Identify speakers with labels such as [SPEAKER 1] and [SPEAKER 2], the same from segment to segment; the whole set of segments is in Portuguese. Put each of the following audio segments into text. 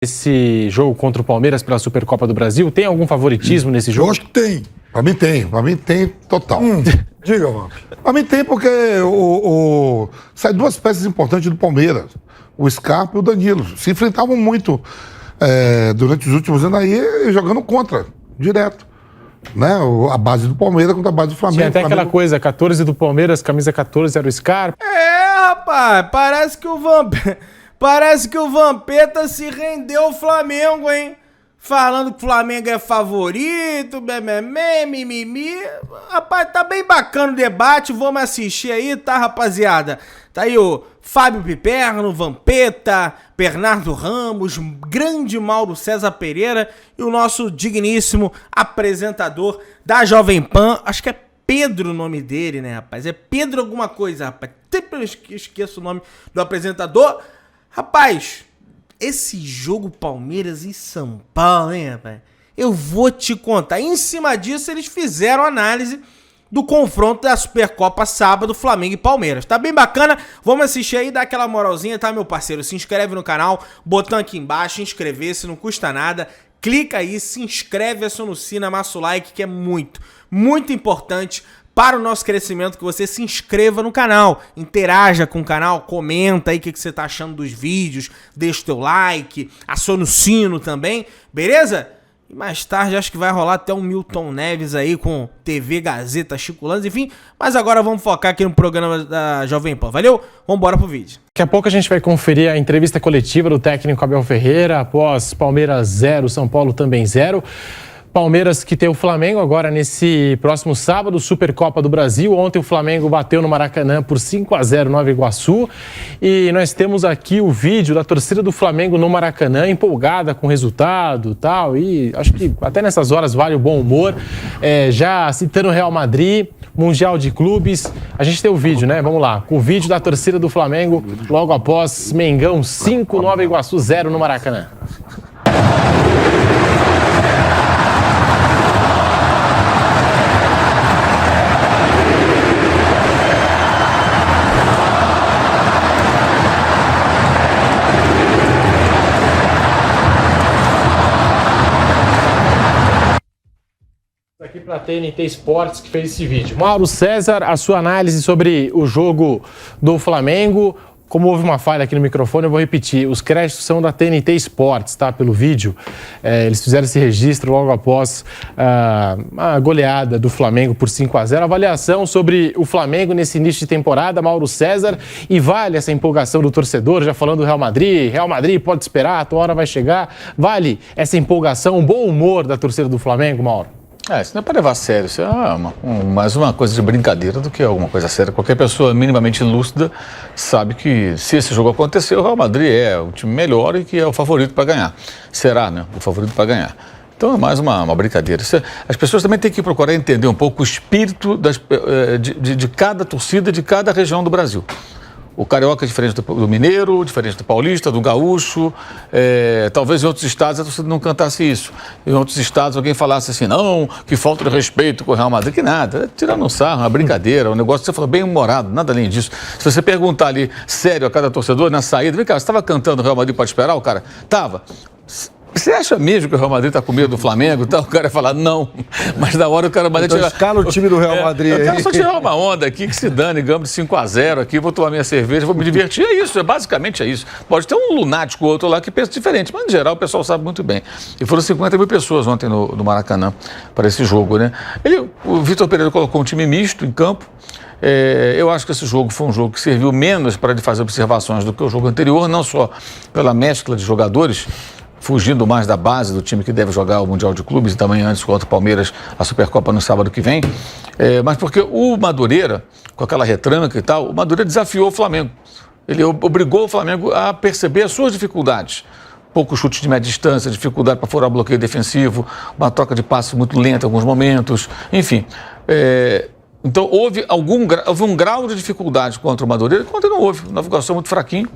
[SPEAKER 1] Esse jogo contra o Palmeiras pela Supercopa do Brasil? Tem algum favoritismo nesse jogo?
[SPEAKER 2] Eu acho que tem. Pra mim tem total.
[SPEAKER 3] Diga, mano.
[SPEAKER 2] Pra mim tem porque sai duas peças importantes do Palmeiras. O Scarpa e o Danilo. Se enfrentavam muito durante os últimos anos aí, jogando contra, direto. Né? A base do Palmeiras contra a base do Flamengo.
[SPEAKER 1] Tinha até aquela coisa, 14 do Palmeiras, camisa 14 era o Scarpa.
[SPEAKER 4] Rapaz, parece que o Vampeta se rendeu ao Flamengo, hein? Falando que o Flamengo é favorito, mimimi. Rapaz, tá bem bacana o debate, vamos assistir aí, tá, rapaziada? Tá aí o Fábio Piperno, Vampeta, Bernardo Ramos, grande Mauro César Pereira e o nosso digníssimo apresentador da Jovem Pan, acho que é Pedro o nome dele, né, rapaz? É Pedro alguma coisa, rapaz. Sempre eu esqueço o nome do apresentador. Rapaz, esse jogo Palmeiras e São Paulo, hein, rapaz? Eu vou te contar. Em cima disso, eles fizeram análise do confronto da Supercopa sábado, Flamengo e Palmeiras. Tá bem bacana? Vamos assistir aí, dá aquela moralzinha, tá, meu parceiro? Se inscreve no canal, botão aqui embaixo, inscrever-se, não custa nada. Clica aí, se inscreve, aciona o sino, amassa o like, que é muito, muito importante para o nosso crescimento, que você se inscreva no canal, interaja com o canal, comenta aí o que você tá achando dos vídeos, deixa o teu like, aciona o sino também, beleza? E mais tarde acho que vai rolar até um Milton Neves aí com TV Gazeta, Chico Lanz, enfim. Mas agora vamos focar aqui no programa da Jovem Pan, valeu? Vambora pro vídeo.
[SPEAKER 1] Daqui a pouco a gente vai conferir a entrevista coletiva do técnico Abel Ferreira após Palmeiras 0, São Paulo também 0. Palmeiras que tem o Flamengo agora nesse próximo sábado, Supercopa do Brasil. Ontem o Flamengo bateu no Maracanã por 5-0 no Nova Iguaçu. E nós temos aqui o vídeo da torcida do Flamengo no Maracanã, empolgada com o resultado e tal. E acho que até nessas horas vale o bom humor. Já citando o Real Madrid, Mundial de Clubes. A gente tem o vídeo, né? Vamos lá. Com o vídeo da torcida do Flamengo logo após Mengão 5, Nova Iguaçu 0 no Maracanã. Aqui para a TNT Esportes que fez esse vídeo. Mauro César, a sua análise sobre o jogo do Flamengo. Como houve uma falha aqui no microfone, eu vou repetir. Os créditos são da TNT Esportes, tá? Pelo vídeo. Eles fizeram esse registro logo após a goleada do Flamengo por 5-0. Avaliação sobre o Flamengo nesse início de temporada, Mauro César. E vale essa empolgação do torcedor, já falando do Real Madrid. Real Madrid pode esperar, a tua hora vai chegar. Vale essa empolgação, o bom humor da torcida do Flamengo, Mauro?
[SPEAKER 5] Isso não é para levar a sério, isso é mais uma coisa de brincadeira do que alguma coisa séria. Qualquer pessoa minimamente lúcida sabe que se esse jogo acontecer, o Real Madrid é o time melhor e que é o favorito para ganhar. Será, né? O favorito para ganhar. Então é mais uma brincadeira. As pessoas também têm que procurar entender um pouco o espírito de cada torcida, de cada região do Brasil. O carioca é diferente do mineiro, diferente do paulista, do gaúcho. Talvez em outros estados a torcida não cantasse isso. Em outros estados alguém falasse assim, não, que falta de respeito com o Real Madrid, que nada. Tirando um sarro, uma brincadeira, um negócio que você falou bem humorado, nada além disso. Se você perguntar ali, sério, a cada torcedor, na saída, vem cá, você estava cantando o Real Madrid pode esperar? O cara, tava. Você acha mesmo que o Real Madrid está com medo do Flamengo? Então, o cara ia falar, não. Mas na hora o cara vai
[SPEAKER 3] tirar... escala o time do Real Madrid aí.
[SPEAKER 5] Eu quero só tirar uma onda aqui, que se dane, ganhamos de 5-0 aqui, vou tomar minha cerveja, vou me divertir. É isso, basicamente é isso. Pode ter um lunático ou outro lá que pensa diferente, mas, no geral, o pessoal sabe muito bem. E foram 50 mil pessoas ontem no Maracanã para esse jogo, né? O Vitor Pereira colocou um time misto em campo. Eu acho que esse jogo foi um jogo que serviu menos para ele fazer observações do que o jogo anterior, não só pela mescla de jogadores, fugindo mais da base do time que deve jogar o Mundial de Clubes e também antes contra o Palmeiras, a Supercopa no sábado que vem, mas porque o Madureira, com aquela retranca e tal, o Madureira desafiou o Flamengo. Ele obrigou o Flamengo a perceber as suas dificuldades. Pouco chute de média distância, dificuldade para furar bloqueio defensivo, uma troca de passes muito lenta em alguns momentos, enfim. Então, houve um grau de dificuldade contra o Madureira, contra não houve. Nova Iguaçu muito fraquinho.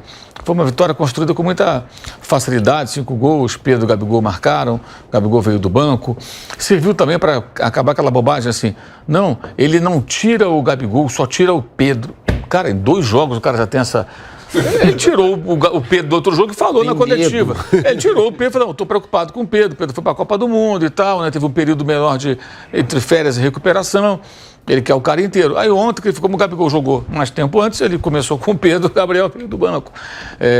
[SPEAKER 5] Foi uma vitória construída com muita facilidade, 5 gols, Pedro e Gabigol marcaram, Gabigol veio do banco. Serviu também para acabar aquela bobagem assim, não, ele não tira o Gabigol, só tira o Pedro. Cara, em 2 jogos o cara já tem essa Ele tirou o Pedro do outro jogo e falou na coletiva. Ele tirou o Pedro e falou, estou preocupado com o Pedro. O Pedro foi para a Copa do Mundo e tal, né? Teve um período menor entre férias e recuperação. Ele quer o cara inteiro. Aí ontem, como o Gabigol jogou mais tempo antes, ele começou com o Pedro, o Gabriel veio do banco.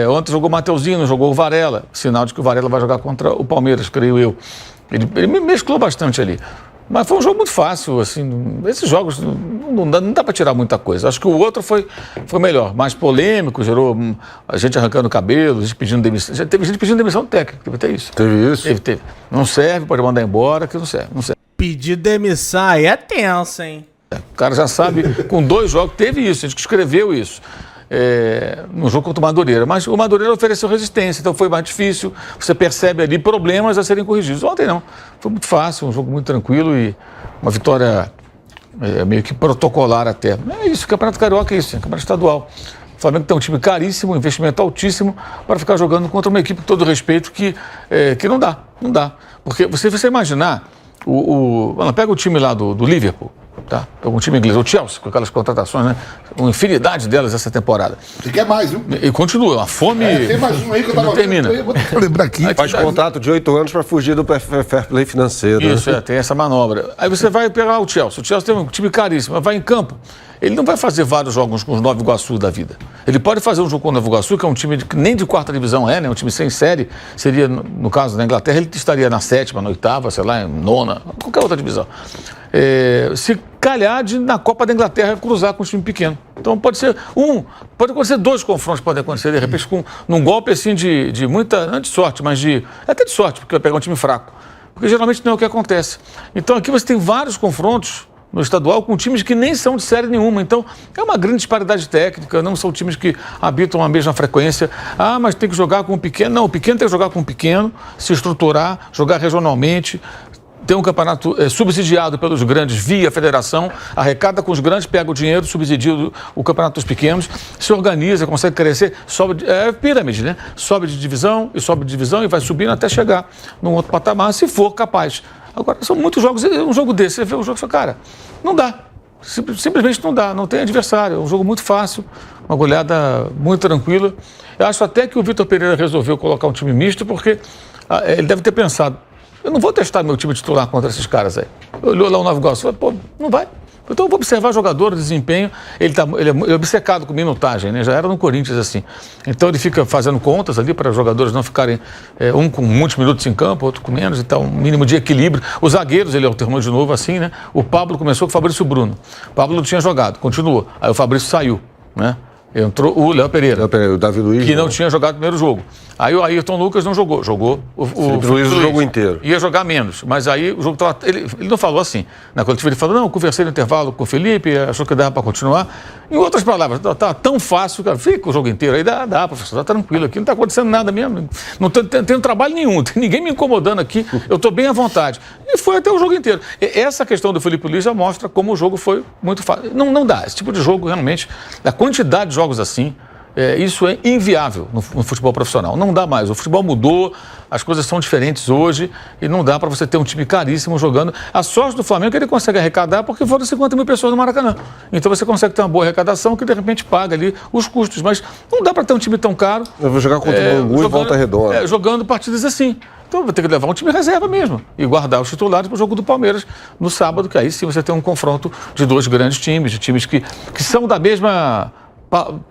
[SPEAKER 5] Ontem jogou o Mateuzinho, jogou o Varela. Sinal de que o Varela vai jogar contra o Palmeiras, creio eu. Ele me mesclou bastante ali. Mas foi um jogo muito fácil, assim, esses jogos não dá para tirar muita coisa. Acho que o outro foi melhor, mais polêmico, gerou a gente arrancando o cabelo, gente pedindo demissão. Já teve gente pedindo demissão técnica, teve até isso.
[SPEAKER 3] Teve isso?
[SPEAKER 5] Teve. Não serve, pode mandar embora, que não serve.
[SPEAKER 4] Pedir demissão aí é tenso, hein?
[SPEAKER 5] O cara já sabe, com 2 jogos, teve isso, a gente escreveu isso. No jogo contra o Madureira, mas o Madureira ofereceu resistência, então foi mais difícil, você percebe ali problemas a serem corrigidos. Ontem não, foi muito fácil, um jogo muito tranquilo e uma vitória meio que protocolar até. É isso, o Campeonato Carioca é isso, é Campeonato Estadual. O Flamengo tem um time caríssimo, investimento altíssimo, para ficar jogando contra uma equipe com todo respeito que não dá. Porque você imaginar, pega o time lá do Liverpool, tá? Um time inglês, o Chelsea, com aquelas contratações, né? Uma infinidade delas essa temporada.
[SPEAKER 2] E quer mais, viu?
[SPEAKER 5] E continua, a fome
[SPEAKER 2] tem mais um aí que eu tava
[SPEAKER 5] não termina.
[SPEAKER 2] Vou lembrar aqui.
[SPEAKER 3] Faz contrato de 8 anos para fugir do fair play financeiro.
[SPEAKER 5] Isso, tem essa manobra. Aí você vai pegar o Chelsea tem um time caríssimo, vai em campo. Ele não vai fazer vários jogos com os Nova Iguaçu da vida. Ele pode fazer um jogo com o Nova Iguaçu, que é um time que nem de 4ª divisão né? Um time sem série. Seria, no caso da Inglaterra, ele estaria na 7ª, na 8ª, sei lá, em 9ª, qualquer outra divisão. Se calhar na Copa da Inglaterra cruzar com um time pequeno. Então pode acontecer 2 confrontos, podem acontecer, de repente, num golpe assim de muita, não de sorte, mas até de sorte, porque vai pegar um time fraco. Porque geralmente não é o que acontece. Então aqui você tem vários confrontos no estadual com times que nem são de série nenhuma. Então, é uma grande disparidade técnica, não são times que habitam a mesma frequência. Mas tem que jogar com o pequeno. Não, o pequeno tem que jogar com o pequeno, se estruturar, jogar regionalmente, ter um campeonato subsidiado pelos grandes via federação, arrecada com os grandes, pega o dinheiro, subsidia o campeonato dos pequenos, se organiza, consegue crescer, sobe, pirâmide, né? Sobe de divisão e vai subindo até chegar num outro patamar, se for capaz. Agora, são muitos jogos, um jogo desse, você vê o jogo e fala, cara, não dá. Simplesmente não dá, não tem adversário. É um jogo muito fácil, uma goleada muito tranquila. Eu acho até que o Vitor Pereira resolveu colocar um time misto, porque ele deve ter pensado, eu não vou testar meu time titular contra esses caras aí. Olhou lá o Nova Iguaçu, falou, pô, não vai. Então eu vou observar o jogador, o desempenho. Ele é obcecado com minutagem, né? Já era no Corinthians assim. Então ele fica fazendo contas ali para os jogadores não ficarem um com muitos minutos em campo, outro com menos e tal, um mínimo de equilíbrio. Os zagueiros, ele alternou de novo assim, né? O Pablo começou com o Fabrício Bruno. O Pablo não tinha jogado, continuou. Aí o Fabrício saiu, né? Entrou o Léo Pereira,
[SPEAKER 3] o Davi Luiz,
[SPEAKER 5] que não tinha jogado o primeiro jogo. Aí o Ayrton Lucas não jogou. Jogou o
[SPEAKER 3] Luiz o jogo inteiro.
[SPEAKER 5] Ia jogar menos, mas aí o jogo estava... Ele não falou assim. Na coletiva ele falou, não, conversei no intervalo com o Felipe, achou que dava para continuar. Em outras palavras, tá tão fácil, cara, fica o jogo inteiro. Aí dá, professor, tá tranquilo aqui, não tá acontecendo nada mesmo. Não tenho trabalho nenhum, tem ninguém me incomodando aqui, eu tô bem à vontade. E foi até o jogo inteiro. Essa questão do Felipe Luiz já mostra como o jogo foi muito fácil. Não dá, esse tipo de jogo realmente, a quantidade de jogos assim, isso é inviável no futebol profissional. Não dá mais. O futebol mudou, as coisas são diferentes hoje e não dá para você ter um time caríssimo jogando. A sorte do Flamengo é que ele consegue arrecadar porque foram 50 mil pessoas no Maracanã. Então você consegue ter uma boa arrecadação que de repente paga ali os custos. Mas não dá para ter um time tão caro.
[SPEAKER 3] Eu vou jogar contra o Bangu e Volta Redonda.
[SPEAKER 5] Jogando partidas assim. Então vai ter que levar um time reserva mesmo e guardar os titulares para o jogo do Palmeiras no sábado, que aí sim você tem um confronto de 2 grandes times, de times que são da mesma...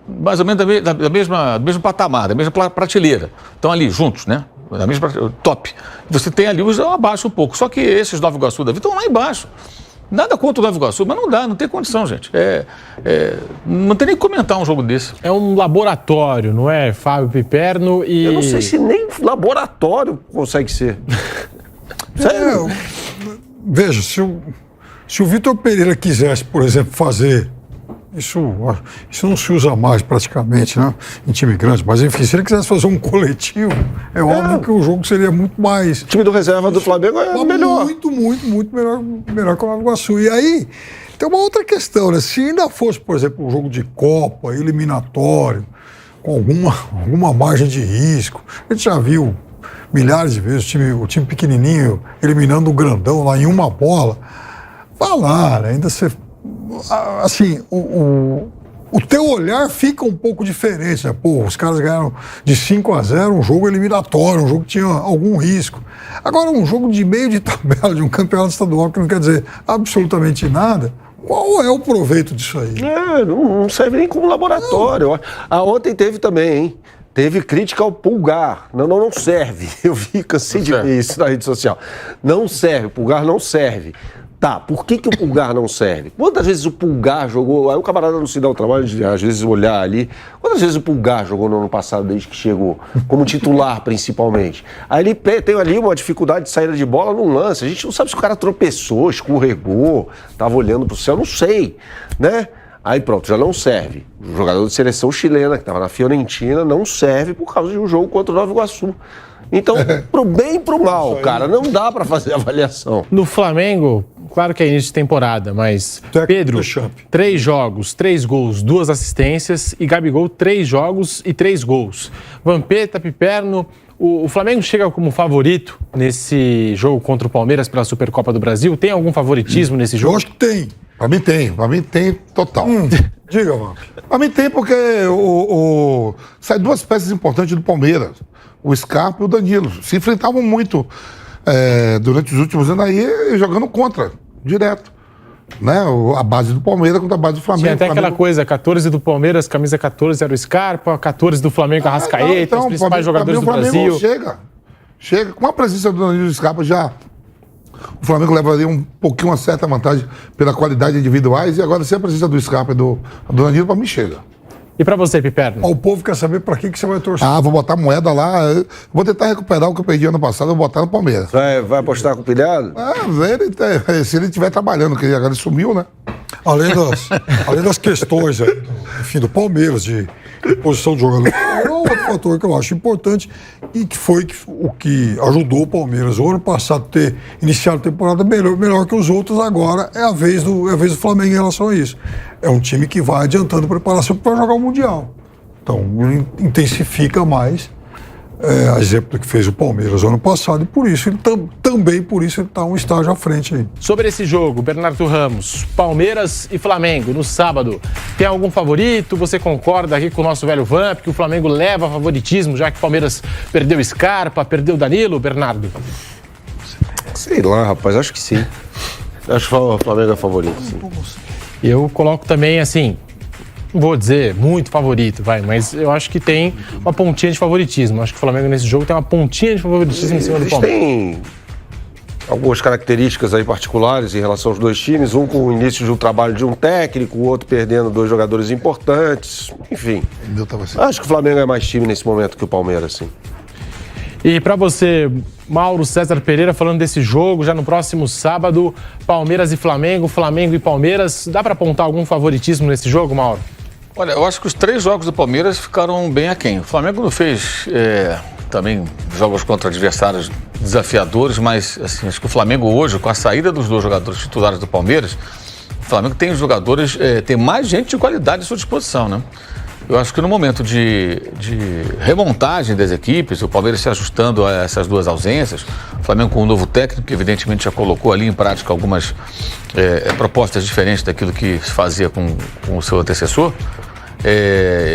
[SPEAKER 5] mais ou menos do mesmo patamar, da mesma prateleira. Estão ali juntos, né? Da mesma top. Você tem ali os abaixo um pouco. Só que esses Nova Iguaçu da vida estão lá embaixo. Nada contra o Nova Iguaçu, mas não dá, não tem condição, gente. Não tem nem que comentar um jogo desse.
[SPEAKER 1] É um laboratório, não é, Fábio Piperno? E...
[SPEAKER 3] Eu não sei se nem laboratório consegue ser.
[SPEAKER 6] Sério? Veja, se o Vitor Pereira quisesse, por exemplo, fazer... Isso não se usa mais praticamente, né, em time grande, mas enfim, se ele quisesse fazer um coletivo, é óbvio que o jogo seria muito mais...
[SPEAKER 3] O time do reserva do Flamengo é melhor.
[SPEAKER 6] Muito melhor que o Nova Iguaçu. E aí, tem uma outra questão, né? Se ainda fosse, por exemplo, um jogo de Copa, eliminatório, com alguma margem de risco, a gente já viu milhares de vezes o time pequenininho eliminando o grandão lá em uma bola, vai lá, né? Ainda você... Assim, o teu olhar fica um pouco diferente, né? Pô, os caras ganharam de 5-0 um jogo eliminatório, um jogo que tinha algum risco. Agora, um jogo de meio de tabela de um campeonato estadual que não quer dizer absolutamente nada, qual é o proveito disso aí?
[SPEAKER 3] Não serve nem como laboratório. Ontem teve também, hein? Teve crítica ao Pulgar. Não serve. Eu cansei de ver isso na rede social. Não serve, o Pulgar não serve. Tá, por que o Pulgar não serve? Quantas vezes o Pulgar jogou... Aí o camarada não se dá o trabalho de, às vezes, olhar ali. Quantas vezes o Pulgar jogou no ano passado, desde que chegou? Como titular, principalmente. Aí ele tem ali uma dificuldade de saída de bola num lance. A gente não sabe se o cara tropeçou, escorregou, tava olhando pro céu, não sei, né? Aí pronto, já não serve. O jogador de seleção chilena, que estava na Fiorentina, não serve por causa de um jogo contra o Nova Iguaçu. Então, pro bem e pro mal, cara, não dá pra fazer avaliação.
[SPEAKER 1] No Flamengo, claro que é início de temporada, mas Pedro, 3 jogos, 3 gols, 2 assistências e Gabigol 3 jogos e 3 gols. Vampeta, Piperno, o Flamengo chega como favorito nesse jogo contra o Palmeiras pela Supercopa do Brasil? Tem algum favoritismo nesse jogo?
[SPEAKER 6] Eu acho que tem.
[SPEAKER 2] Pra mim tem total.
[SPEAKER 6] Diga, mano.
[SPEAKER 2] Pra mim tem porque sai 2 peças importantes do Palmeiras, o Scarpa e o Danilo. Se enfrentavam muito durante os últimos anos aí, jogando contra, direto. Né? A base do Palmeiras contra a base do Flamengo.
[SPEAKER 1] Tinha até aquela coisa, 14 do Palmeiras, camisa 14 era o Scarpa, 14 do Flamengo, Arrascaeta, os principais jogadores do Brasil.
[SPEAKER 2] Chega. Com a presença do Danilo e do Scarpa já... O Flamengo levaria um pouquinho uma certa vantagem pela qualidade individuais e agora sem a presença do Scarpa e do Danilo, pra mim chega.
[SPEAKER 1] E pra você, Piperno?
[SPEAKER 6] O povo quer saber pra que você vai torcer.
[SPEAKER 2] Vou botar moeda lá, vou tentar recuperar o que eu perdi ano passado, vou botar no Palmeiras.
[SPEAKER 3] Vai apostar com o pilhado?
[SPEAKER 2] Se ele estiver trabalhando, que agora ele sumiu, né?
[SPEAKER 6] Além das questões, enfim, do Palmeiras, de posição de jogador, é um outro fator que eu acho importante e que foi o que ajudou o Palmeiras o ano passado ter iniciado a temporada melhor que os outros. Agora é a vez do Flamengo em relação a isso. É um time que vai adiantando preparação para jogar o Mundial. Então, intensifica mais, a exemplo do que fez o Palmeiras ano passado, e por isso também por isso ele está um estágio à frente aí.
[SPEAKER 1] Sobre esse jogo, Bernardo Ramos, Palmeiras e Flamengo, no sábado, tem algum favorito? Você concorda aqui com o nosso velho Vamp, que o Flamengo leva favoritismo, já que o Palmeiras perdeu Scarpa, perdeu Danilo, Bernardo?
[SPEAKER 3] Sei lá, rapaz, acho que sim. Acho que o Flamengo é favorito, sim.
[SPEAKER 1] Eu coloco também, assim, não vou dizer muito favorito, mas eu acho que tem uma pontinha de favoritismo. Acho que o Flamengo nesse jogo tem uma pontinha de favoritismo em cima do Palmeiras.
[SPEAKER 3] Tem algumas características aí particulares em relação aos 2 times, um com o início de um trabalho de um técnico, o outro perdendo 2 jogadores importantes, enfim. Acho que o Flamengo é mais time nesse momento que o Palmeiras, sim.
[SPEAKER 1] E para você, Mauro César Pereira, falando desse jogo, já no próximo sábado, Palmeiras e Flamengo, Flamengo e Palmeiras, dá para apontar algum favoritismo nesse jogo, Mauro?
[SPEAKER 5] Olha, eu acho que os 3 jogos do Palmeiras ficaram bem aquém. O Flamengo não fez também jogos contra adversários desafiadores, mas assim, acho que o Flamengo hoje, com a saída dos 2 jogadores titulares do Palmeiras, o Flamengo tem jogadores, tem mais gente de qualidade à sua disposição, né? Eu acho que no momento de remontagem das equipes, o Palmeiras se ajustando a essas 2 ausências, o Flamengo com um novo técnico, que evidentemente já colocou ali em prática algumas propostas diferentes daquilo que se fazia com o seu antecessor,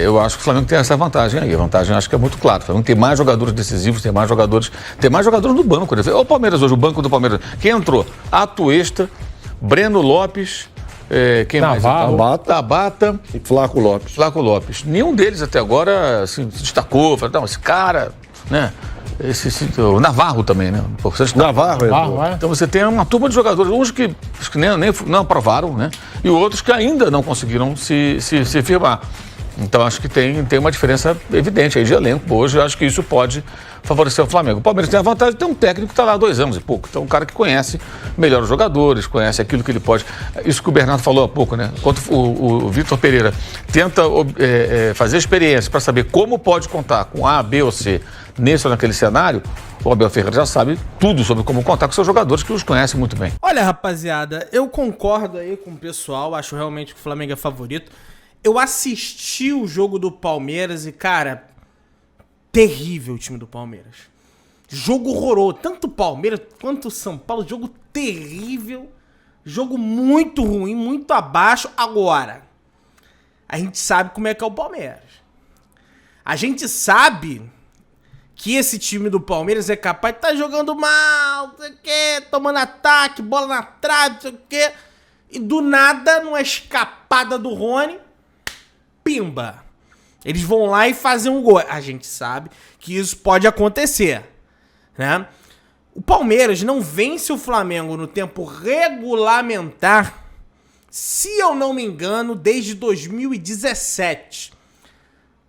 [SPEAKER 5] eu acho que o Flamengo tem essa vantagem aí. A vantagem acho que é muito clara. O Flamengo tem mais jogadores decisivos, tem mais jogadores no banco. O Palmeiras hoje, o banco do Palmeiras, quem entrou? Atuesta, Breno Lopes... quem
[SPEAKER 1] Navarro,
[SPEAKER 5] mais? Tabata
[SPEAKER 3] e Flaco
[SPEAKER 5] Lopes. Nenhum deles até agora assim, se destacou. Falei, não, esse cara, né? O Navarro também, né?
[SPEAKER 3] Navarro,
[SPEAKER 5] Então você tem uma turma de jogadores, uns que nem não aprovaram, né? E outros que ainda não conseguiram se firmar. Então acho que tem uma diferença evidente aí de elenco. Hoje eu acho que isso pode favorecer o Flamengo. O Palmeiras tem a vantagem de ter um técnico que está lá há 2 anos e pouco. Então um cara que conhece melhor os jogadores, conhece aquilo que ele pode. Isso que o Bernardo falou há pouco, né? Enquanto o Vitor Pereira tenta fazer experiência para saber como pode contar com A, B ou C nesse ou naquele cenário, o Abel Ferreira já sabe tudo sobre como contar com seus jogadores, que os conhecem muito bem.
[SPEAKER 4] Olha, rapaziada, eu concordo aí com o pessoal, acho realmente que o Flamengo é favorito. Eu assisti o jogo do Palmeiras e, cara, terrível o time do Palmeiras. Jogo horroroso. Tanto o Palmeiras quanto o São Paulo, jogo terrível. Jogo muito ruim, muito abaixo. Agora, a gente sabe como é que é o Palmeiras. A gente sabe que esse time do Palmeiras é capaz de estar jogando mal, não sei o quê, tomando ataque, bola na trave, não sei o quê. E do nada, numa escapada do Rony, pimba. Eles vão lá e fazem um gol. A gente sabe que isso pode acontecer, né? O Palmeiras não vence o Flamengo no tempo regulamentar, se eu não me engano, desde 2017.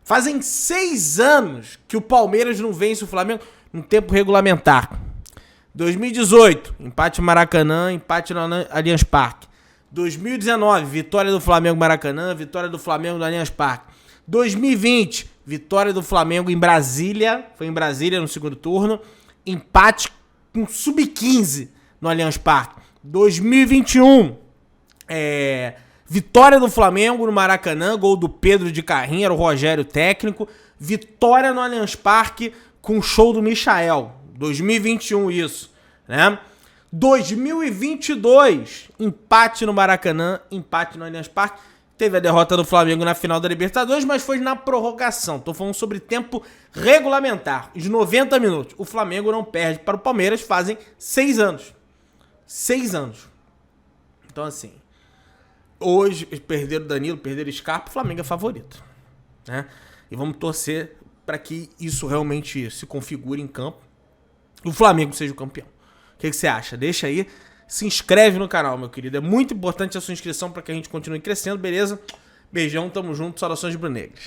[SPEAKER 4] Fazem 6 anos que o Palmeiras não vence o Flamengo no tempo regulamentar. 2018, empate no Maracanã, empate no Allianz Parque. 2019, vitória do Flamengo no Maracanã, vitória do Flamengo no Allianz Parque. 2020, vitória do Flamengo em Brasília, foi em Brasília no segundo turno, empate com Sub-15 no Allianz Parque. 2021, vitória do Flamengo no Maracanã, gol do Pedro de Carrinho, era o Rogério técnico. Vitória no Allianz Parque com show do Michael. 2021 isso, né? 2022, empate no Maracanã, empate no Allianz Parque. Teve a derrota do Flamengo na final da Libertadores, mas foi na prorrogação. Tô falando sobre tempo regulamentar, os 90 minutos. O Flamengo não perde para o Palmeiras fazem 6 anos. 6 anos. Então, assim, hoje perderam o Danilo, perderam o Scarpa, o Flamengo é favorito, né? E vamos torcer para que isso realmente se configure em campo e o Flamengo seja o campeão. O que você acha? Deixa aí. Se inscreve no canal, meu querido. É muito importante a sua inscrição para que a gente continue crescendo, beleza? Beijão, tamo junto. Saudações rubro-negras.